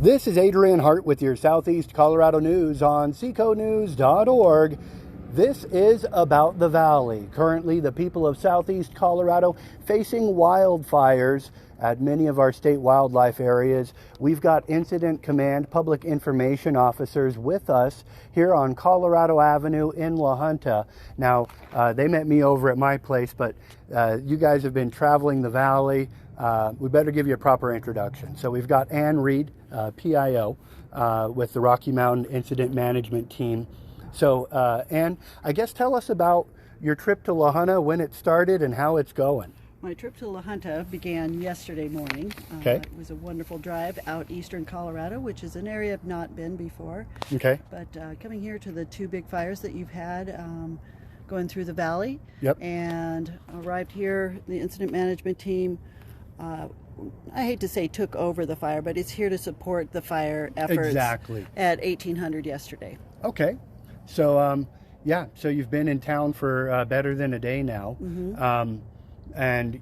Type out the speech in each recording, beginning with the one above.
This is Adrian Hart with your Southeast Colorado news on seconews.org. This is about the valley. Currently, the people of Southeast Colorado facing wildfires at many of our state wildlife areas. We've got Incident Command public information officers with us here on Colorado Avenue in La Junta. Now, they met me over at my place, but you guys have been traveling the valley. We better give you a proper introduction. So we've got Reid, PIO, with the Rocky Mountain Incident Management Team. So, Ann, I guess tell us about your trip to La Junta, when it started and how it's going. My trip to La Junta began yesterday morning. Okay. It was a wonderful drive out eastern Colorado, which is an area I've not been before. Okay. But coming here to the two big fires that you've had going through the valley. Yep. And arrived here, the incident management team, I hate to say took over the fire, but it's here to support the fire efforts. Exactly. At 1800 yesterday. Okay. So, so you've been in town for better than a day now. Mm-hmm. And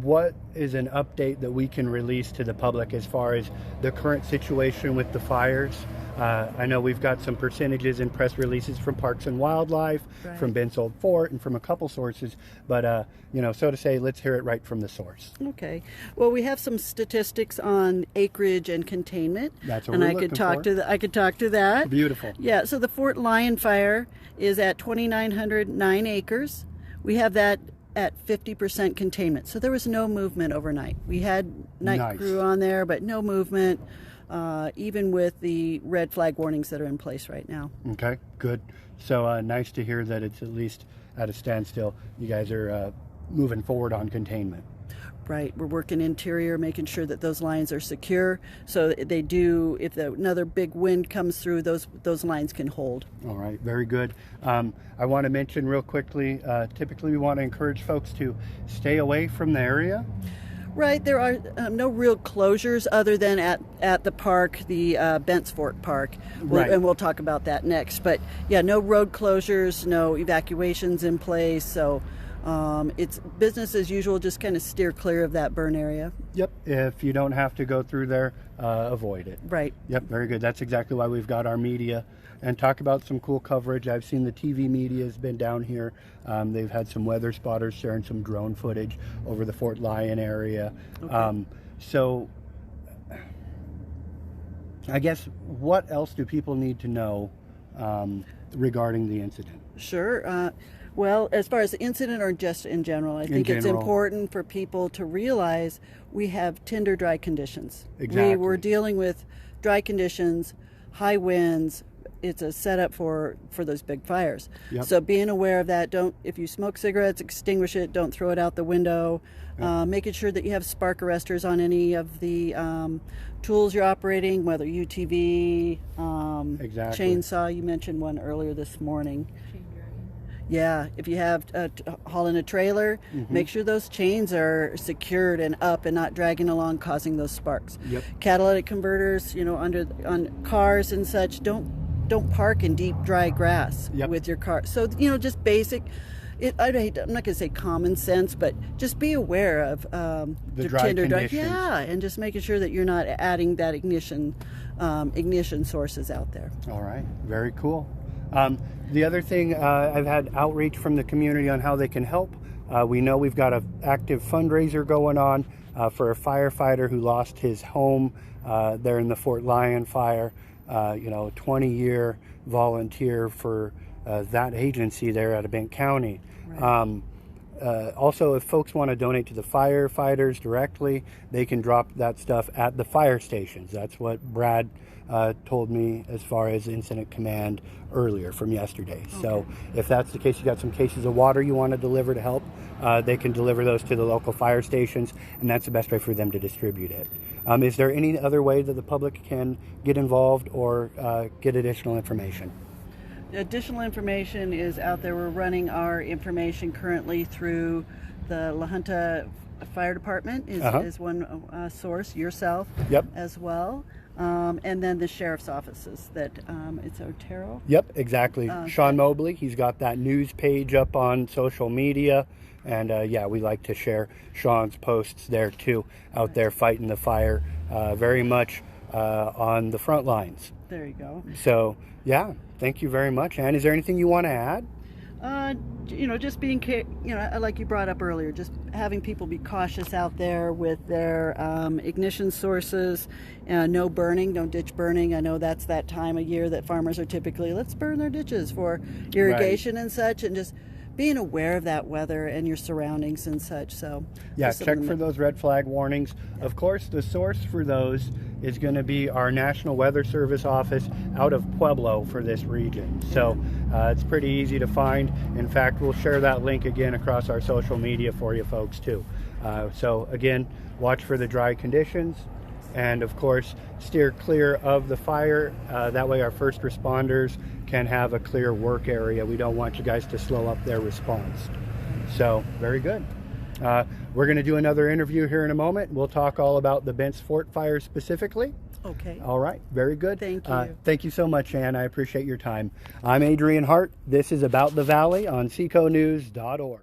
what is an update that we can release to the public as far as the current situation with the fires? I know we've got some percentages in press releases from Parks and Wildlife, right, from Ben's Old Fort, and from a couple sources. But, so to say, let's hear it right from the source. Okay. Well, we have some statistics on acreage and containment. That's what and we're I could looking talk for. I could talk to that. Beautiful. Yeah. So the Fort Lyon fire is at 2,909 acres. We have that at 50% containment. So there was no movement overnight. We had night crew on there, but no movement, even with the red flag warnings that are in place right now. Okay, good. So nice to hear that it's at least at a standstill. You guys are moving forward on containment. Right. We're working interior, making sure that those lines are secure. So they do, if another big wind comes through, those lines can hold. All right. Very good. I want to mention real quickly, typically we want to encourage folks to stay away from the area. Right. There are no real closures other than at the park, the Bent's Fort Park. Right. And we'll talk about that next. But yeah, no road closures, no evacuations in place. So it's business as usual, just kind of steer clear of that burn area. Yep. If you don't have to go through there, avoid it. Right. Yep. Very good. That's exactly why we've got our media and talk about some cool coverage. I've seen the TV media has been down here. They've had some weather spotters sharing some drone footage over the Fort Lyon area. Okay. So I guess what else do people need to know regarding the incident? Sure. Well, as far as the incident or just in general, I think it's important for people to realize we have tinder dry conditions. Exactly. We're dealing with dry conditions, high winds. It's a setup for those big fires. Yep. So being aware of that, if you smoke cigarettes, extinguish it, don't throw it out the window. Yep. Making sure that you have spark arresters on any of the tools you're operating, whether UTV, exactly, chainsaw. You mentioned one earlier this morning. Yeah, if you have hauling a trailer, mm-hmm, make sure those chains are secured and up and not dragging along, causing those sparks. Yep. Catalytic converters, on cars and such, don't park in deep dry grass. Yep. With your car. So just basic. I'm not going to say common sense, but just be aware of the dry conditions. Yeah, and just making sure that you're not adding that ignition sources out there. All right, very cool. The other thing, I've had outreach from the community on how they can help. We know we've got an active fundraiser going on for a firefighter who lost his home there in the Fort Lyon fire. 20-year volunteer for that agency there out of Benton County. Right. Also, if folks want to donate to the firefighters directly, they can drop that stuff at the fire stations. That's what Brad told me as far as Incident Command earlier from yesterday. Okay. So if that's the case, you got some cases of water you want to deliver to help, they can deliver those to the local fire stations, and that's the best way for them to distribute it. Is there any other way that the public can get involved or get additional information? Additional information is out there. We're running our information currently through the La Junta Fire Department is one source, yourself. Yep. As well. And then the sheriff's offices that it's Otero. Yep, exactly. Sean Mobley, he's got that news page up on social media. And we like to share Sean's posts there too, out there fighting the fire. Very much on the front lines. There you go. So, yeah, thank you very much. Ann, is there anything you want to add? Just being, like you brought up earlier, just having people be cautious out there with their ignition sources. No burning, no ditch burning. I know that's that time of year that farmers are typically, let's burn their ditches for irrigation and such, and just being aware of that weather and your surroundings and such. So yeah, check for those red flag warnings. Of course, the source for those is going to be our National Weather Service office out of Pueblo for this region. So it's pretty easy to find. In fact, we'll share that link again across our social media for you folks too. So again, watch for the dry conditions, and of course steer clear of the fire. That way our first responders can have a clear work area. We don't want you guys to slow up their response. So very good. We're going to do another interview here in a moment. We'll talk all about the Bent's Fort fire specifically. Okay. All right. Very good. Thank you. Thank you so much, Ann. I appreciate your time. I'm Adrian Hart. This is About the Valley on seconews.org.